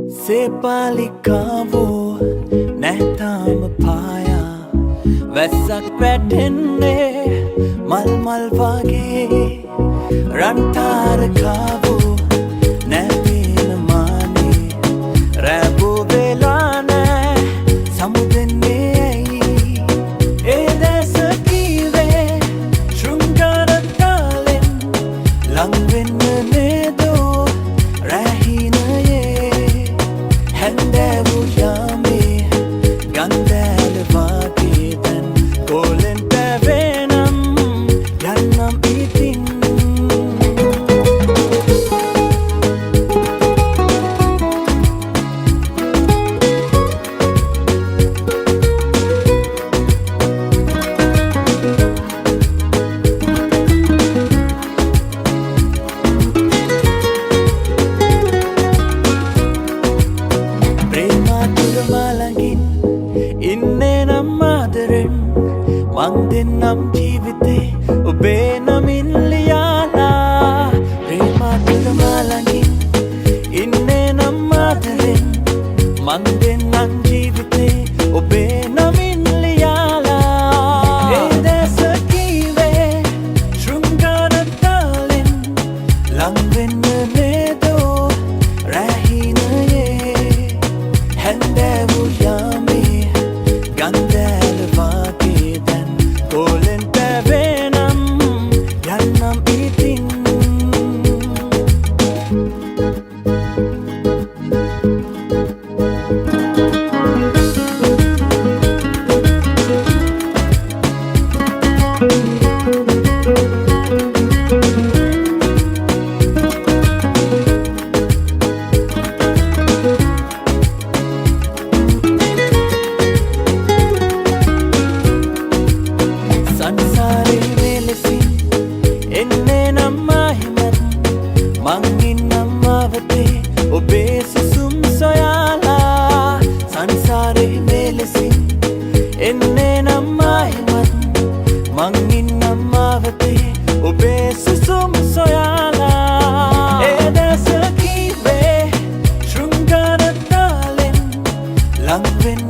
Sepalikawo නැතාම පායා වැස්සක් වැටෙන්නේ මල් මල් වගේ රන් තාරකාවෝ නැවෙන මානේ රැබෝ වෙලා නැ සමුදෙන්නේ ඇයි ඒ දැස කීවේ ශෘංගාර තාලෙන් ලං වෙන්න නේදෝ රැහිනයේ හැන්දෑවු යාමේ ගන්දෑල වාගේ දැන් කෝලෙන් පැවේනම් යන්නම් ඉතින් ඉන්නේ නම් ආදරෙන් මං දෙන්නම් ජීවිතේ ඔබේ නමින් ලියාලා ප්‍රේමාතුල මාළඟින් ඉන්නේ නම් ආදරෙන් මං දෙන්නම් ජීවිතේ ඔබේ නමින් ලියාලා ඒ දැස කීවේ ශෘංගාර තාලෙන් ලං වෙන්න නේදෝ රැහිනයේ හැන්දෑවු යාමේ ගන්දෑල වාගේ දැන් කෝලෙන් පැවේනම් යන්නම් ඉතින් සංසාරේ මෙලෙසින් එන්නේ නම් ආහිමත් මං ඉන්නම් ආවතේ ඔබේ සුසුම් සොයාලා සංසාරේ මෙලෙසින් එන්නේ නම් ආහිමත් මං ඉන්නම් ආවතේ ඔබේ සුසුම් සොයාලා ඒ දැස කීවේ ශෘංගාර තාලෙන් ලං වෙන්න